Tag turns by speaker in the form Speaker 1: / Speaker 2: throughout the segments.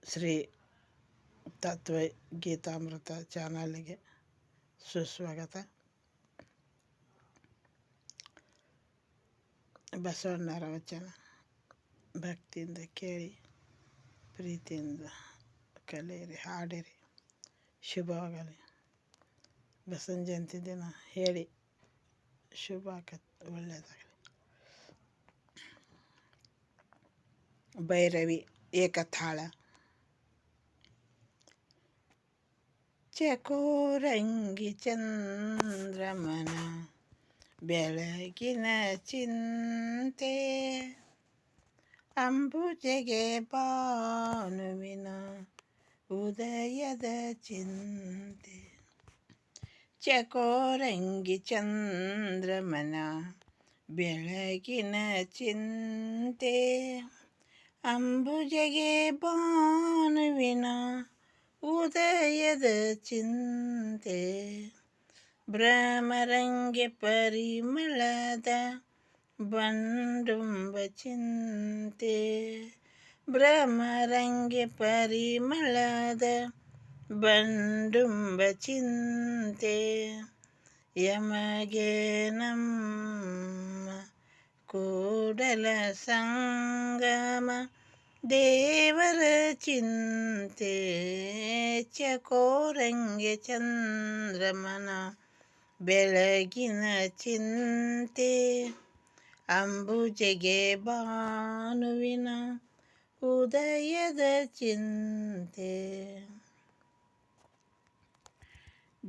Speaker 1: ಶ್ರೀ ತತ್ವ ಗೀತಾಮೃತ ಚಾನಲ್ಗೆ ಸುಸ್ವಾಗತ. ಬಸವಣ್ಣರ ವಚನ ಭಕ್ತಿಯಿಂದ ಕೇಳಿ, ಪ್ರೀತಿಯಿಂದ ಕಲಿಯಿರಿ, ಹಾಡಿರಿ, ಶುಭವಾಗಲಿ. ಬಸವನ ಜಯಂತಿ ದಿನ ಹೇಳಿ ಶುಭ ಆಕತ್, ಒಳ್ಳೆಯದಾಗಲಿ. ಭೈರವಿ ಏಕತಾಳ. ಚಕೋರಂಗಿ ಚಂದ್ರಮನ ಬೆಳಗಿನ ಚಿಂತೆ, ಅಂಬುಜೆಗೆ ಭಾನುವಿನ ಉದಯದ ಚಿಂತೆ. ಚಕೋರಂಗಿ ಚಂದ್ರಮನ ಬೆಳಗಿನ ಚಿಂತೆ, ಅಂಬುಜೆಗೆ ಭಾನುವಿನ ಉದಯದ ಚಿಂತೆ. ಭ್ರಮರಂಗೆ ಪರಿಮಳದ ಬಂಡುಂಬ ಚಿಂತೆ, ಭ್ರಮರಂಗೆ ಪರಿಮಳದ ಬಂಡುಂಬ ಚಿಂತೆ. ಯಮಗೆ ನಮ್ಮ ಕೂಡಲ ಸಂಗಮ ದೇವರ ಚಿಂತೆ. ಚಕೋರಂಗೆ ಚಂದ್ರಮನ ಬೆಳಗಿನ ಚಿಂತೆ, ಅಂಬುಜೆಗೆ ಭಾನುವಿನ ಉದಯದ ಚಿಂತೆ.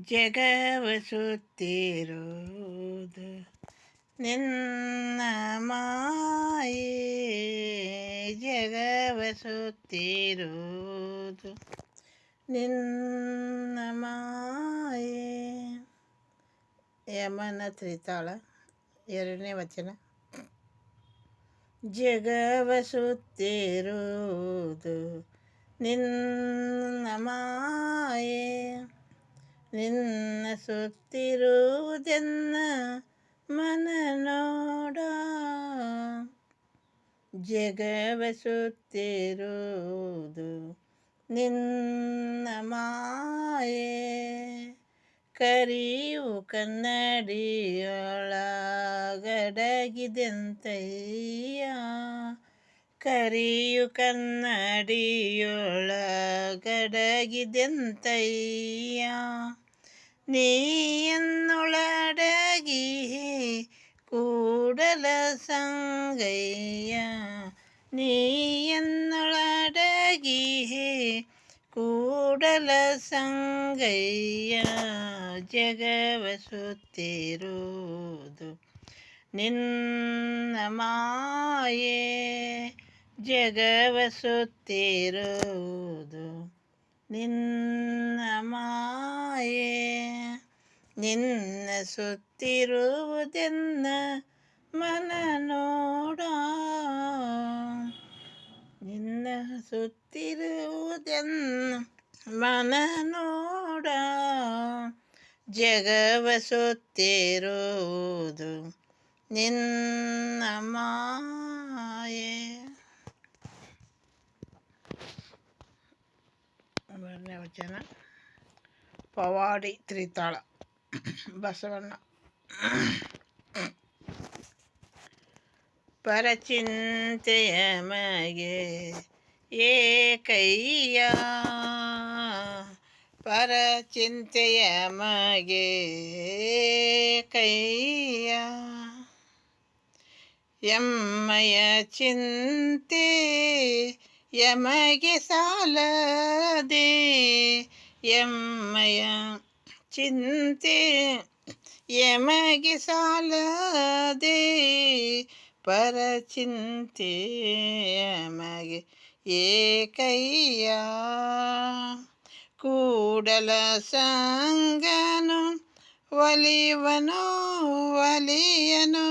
Speaker 1: ಜಗವ ಸುತ್ತಿರುವುದು ನಿನ್ನ ಮಾಯೆ, ಜಗವ ಸುತ್ತಿರುವುದು ನಿನ್ನ ಮಾಯೆ. ಯಮನ ತ್ರಿತಾಳ, 2ನೇ ವಚನ. ಜಗವ ಸುತ್ತಿರುವುದು ನಿನ್ನ ಮಾಯೆ, ನಿನ್ನ ಸುತ್ತಿರುವುದೆನ್ನ ಮನ ನೋಡ. ಜಗವ ಸುತ್ತಿರುವುದು ನಿನ್ನ ಮಾಯೆ, ಕರಿಯು ಕನ್ನಡಿಯೊಳಗಡಗಿದೆಂತಯ್ಯ, ಕರಿಯು ಕನ್ನಡಿಯೊಳಗಡಗಿದೆಂತಯ್ಯ. ನೀ ಎನ್ನೊಳಡಗಿ ಕೂಡಲ ಸಂಗಯ್ಯ, ನೀ ಎನ್ನೊಳಡಗಿ ಕೂಡಲ ಸಂಗಯ್ಯ. ಜಗವ ಸುತ್ತಿರುವುದು ನಿನ್ನ ಮಾಯೆ, ಜಗವ ಸುತ್ತಿರುವುದು ನಿನ್ನ ಮಾಯೆ, ನಿನ್ನ ಸುತ್ತಿರುವುದೆನ್ನ ಮನ ನೋಡ. ನಿನ್ನ ಸುತ್ತಿರುವುದೆನ್ನ ಮನ ನೋಡ. ಜಗವ ಸುತ್ತಿರುವುದು ನಿನ್ನ ಮಾಯೆ. 3ನೇ ವಚನ. ಪವಾಡಿ ತ್ರಿತಾಳ. ಬಸವಣ್ಣ. ಪರಚಿಂತೆಯ ಮಗೆ ಏಕಯ್ಯ, ಪರಚಿಂತೆಯ ಮಗೆ ಏಕಯ್ಯ. ಎಮ್ಮಯ ಚಿಂತೆ ಯಮಗೆ ಸಾಲದೆ, ಎಮ್ಮಯ ಚಿಂತೆ ಯಮಗೆ ಸಾಲದೆ, ಪರಚಿಂತೆ ಯಮಗೆ ಏಕಯ್ಯ. ಕೂಡಲ ಸಂಗನು ಒಲಿವನು ಒಲಿಯನು,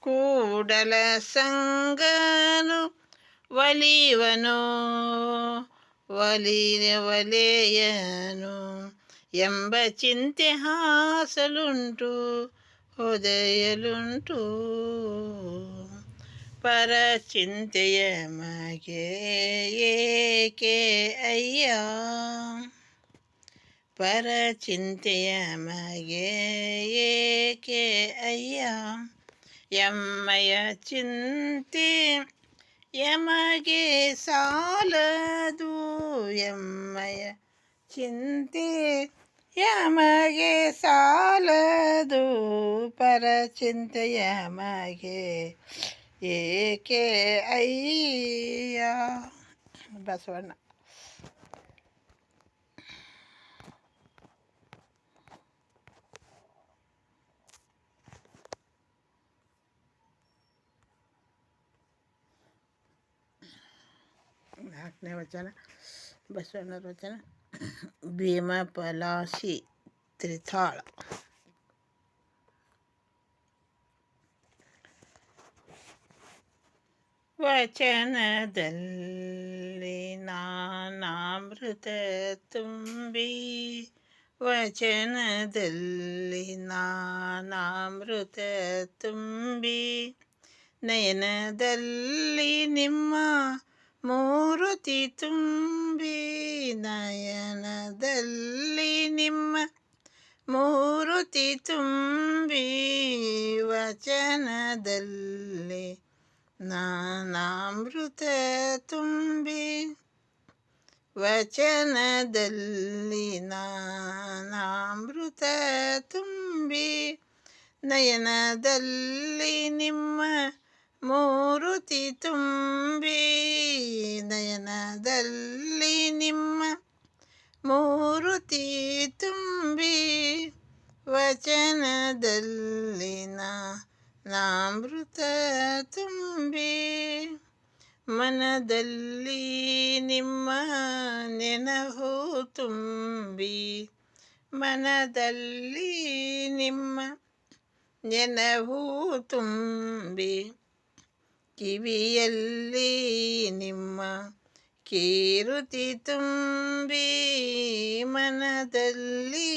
Speaker 1: ಕೂಡಲ ಸಂಗನು ಒಲಿವನು ಒಲೆಯನು. ಎಂಬ ಚಿಂತೆ ಹಾಸಲುಂಟು ಹೊದೆಯಲುಂಟು, ಪರಚಿಂತೆಯ ಮಗೆ ಏಕೆ ಅಯ್ಯ, ಪರಚಿಂತೆಯ ಮಗೆ ಏಕೆ ಅಯ್ಯ, ಎಮ್ಮಯ ಚಿಂತೆ ಯಮಗೆ ಸಾಲದು, ಎಮ್ಮಯ ಚಿಂತೆ ಯಮಗೆ ಸಾಲದು, ಪರಚಿಂತೆಯ ಮಗೆ ಏಕೆ ಅಯ್ಯ. ಬಸವಣ್ಣ. ನಾಲ್ಕನೇ ವಚನ ಬಸವಣ್ಣರ ವಚನ. ಭೀಮಪಲಾಶಿ ತ್ರಿತಾಳ. ವಚನದಲ್ಲಿ ನಾನಾಮೃತ ತುಂಬಿ, ವಚನದಲ್ಲಿ ನಾನಾಮೃತ ತುಂಬಿ, ನಯನದಲ್ಲಿ ನಿಮ್ಮ ಮೂರುತಿ ತುಂಬಿ, ನಯನದಲ್ಲಿ ನಿಮ್ಮ ಮೂರುತಿ ತುಂಬಿ, ವಚನದಲ್ಲಿ ನಾನಾಮೃತ ತುಂಬಿ, ವಚನದಲ್ಲಿ ನಾನಾಮೃತ ತುಂಬಿ, ನಯನದಲ್ಲಿ ನಿಮ್ಮ ಮೂರುತಿ ತುಂಬಿ, ನಯನದಲ್ಲಿ ನಿಮ್ಮ ಮೂರುತಿ ತುಂಬಿ, ವಚನದಲ್ಲಿ ನಾನಾಮೃತ ತುಂಬಿ, ಮನದಲ್ಲಿ ನಿಮ್ಮ ನೆನಹು ತುಂಬಿ, ಮನದಲ್ಲಿ ನಿಮ್ಮ ನೆನಹು ತುಂಬಿ, ಕಿವಿಯಲ್ಲಿ ನಿಮ್ಮ ಕೀರುತಿ ತುಂಬಿ, ಮನದಲ್ಲಿ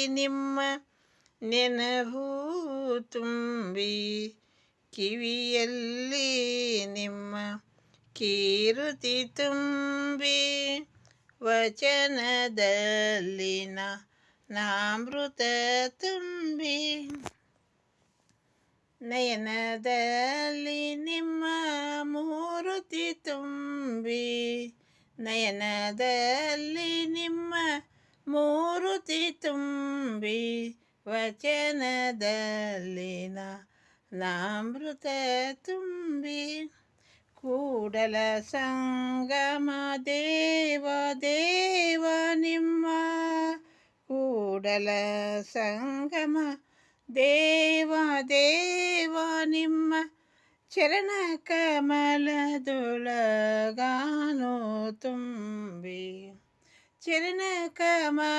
Speaker 1: ನಿಮ್ಮ ನೆನಹು ತುಂಬಿ, ಕಿವಿಯಲ್ಲಿ ನಿಮ್ಮ ಕೀರುತಿ ತುಂಬಿ, ವಚನದಲ್ಲಿ ನಾನಾಮೃತ ತುಂಬಿ, ನಯನದಲ್ಲಿ ನಿಮ್ಮ ಮೂರುತಿ ತುಂಬಿ, ನಯನದಲ್ಲಿ ನಿಮ್ಮ ಮೂರುತಿ ತುಂಬಿ, ವಚನದಲ್ಲಿ ನಾನಾಮೃತ ತುಂಬಿ, ಕೂಡಲ ಸಂಗಮ ದೇವ ದೇವ ನಿಮ್ಮ, ಕೂಡಲ ಸಂಗಮ ದೇವ ದೇವ ನಿಮ್ಮ, ಚರಣ ಕಮಲದೊಳಗಾನು ತುಂಬಿ, ಚರಣ ಕಮಲದೊಳಗಾನು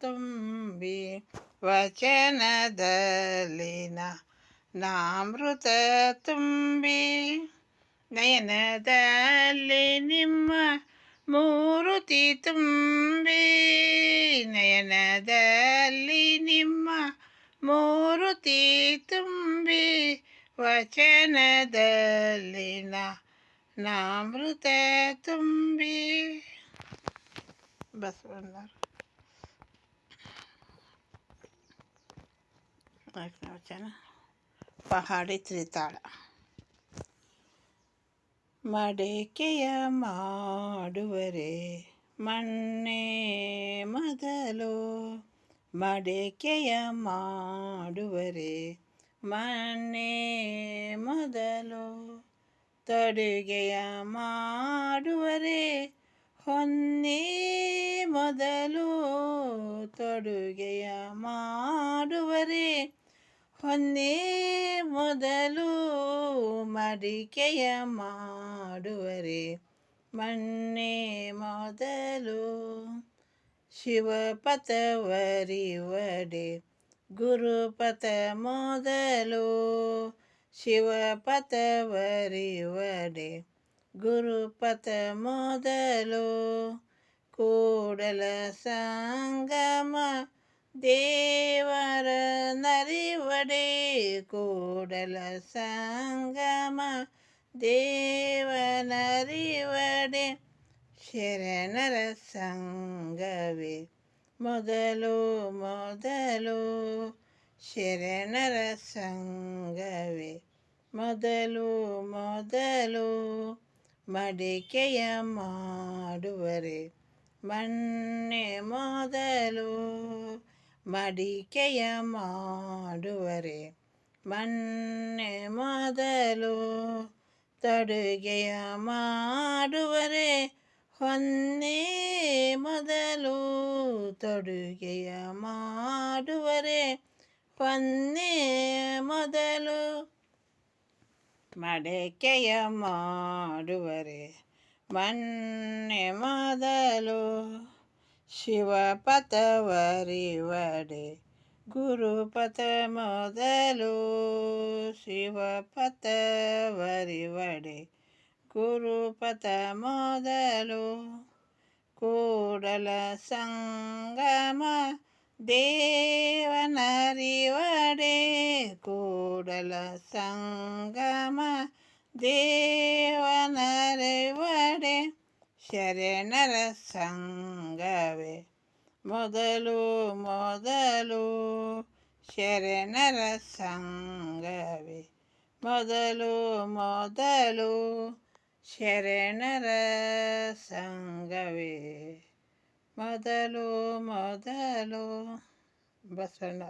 Speaker 1: ತುಂಬಿ, ವಚನದಲ್ಲಿ ನಾನಾಮೃತ ತುಂಬಿ, ನಯನದಲ್ಲಿ ನಿಮ್ಮ ಮೂರುತಿ ತುಂಬಿ, ನಯನದಲ್ಲಿ ನಿಮ್ಮ ಮೂರುತಿ ತುಂಬಿ, ವಚನದಲ್ಲಿ ನಾನಾಮೃತ ತುಂಬಿ. ಬಸವಣ್ಣರು. ನಾಲ್ಕನೇ ವಚನ ಪಹಾಡಿ ತ್ರಿತಾಳ. ಮಡಿಕೆಯ ಮಾಡುವರೆ ಮಣ್ಣೆ ಮೊದಲು, ಮಡಿಕೆಯ ಮಾಡುವರೆ ಮಣ್ಣೆ ಮೊದಲು, ತೊಡುಗೆಯ ಮಾಡುವರೆ ಹೊನ್ನೆ ಮೊದಲು, ತೊಡುಗೆಯ ಮಾಡುವರೆ ಹೊನ್ನೆ ಮೊದಲು, ಮಡಿಕೆಯ ಮಾಡುವರೆ ಮಣ್ಣೆ ಮೊದಲು, ಶಿವಪಥವರಿವಡೆ ಗುರುಪಥ ಮೊದಲು, ಶಿವಪಥವರಿವಡೆ ಗುರುಪಥ ಮೊದಲು, ಕೂಡಲ ಸಂಗಮ ದೇವರ ನರಿವಡೆ ಕೂಡಲ ಸಂಗಮ ದೇವನರಿವಡೆ ಶರಣರ ಸಂಗವೇ ಮೊದಲು ಮೊದಲು ಶರಣರ ಸಂಗವೇ ಮೊದಲು ಮೊದಲು ಮಡಿಕೆಯ ಮಾಡುವರೆ ಮಣ್ಣೆ ಮೊದಲು ಮಡಿಕೆಯ ಮಾಡುವರೆ ಮಣ್ಣೆ ಮೊದಲು ತಡುಗೆಯ ಮಾಡುವರೆ ಹೊನ್ನೆ ಮೊದಲು ತೊಡುಗೆಯ ಮಾಡುವರೆ ಹೊನ್ನೆ ಮೊದಲು ಮಡಕೆಯ ಮಾಡುವರೆ ಮಣ್ಣೆ ಮೊದಲು ಶಿವಪಥವರಿವಡೆ ಗುರುಪಥ ಮೊದಲು ಶಿವಪಥವರಿವಡೆ ಗುರುಪಥ ಮೊದಲು ಕೂಡಲ ಸಂಗಮ ದೇವನರಿವಡೆ ಕೂಡಲ ಸಂಗಮ ದೇವನರಿವಡೆ ಶರಣರ ಸಂಗವೇ ಮೊದಲು ಮೊದಲು ಶರಣರ ಸಂಗವೇ ಮೊದಲು ಮೊದಲು ಶರಣರ ಸಂಗವೇ ಮೊದಲು ಮೊದಲು ಬಸವಣ್ಣ.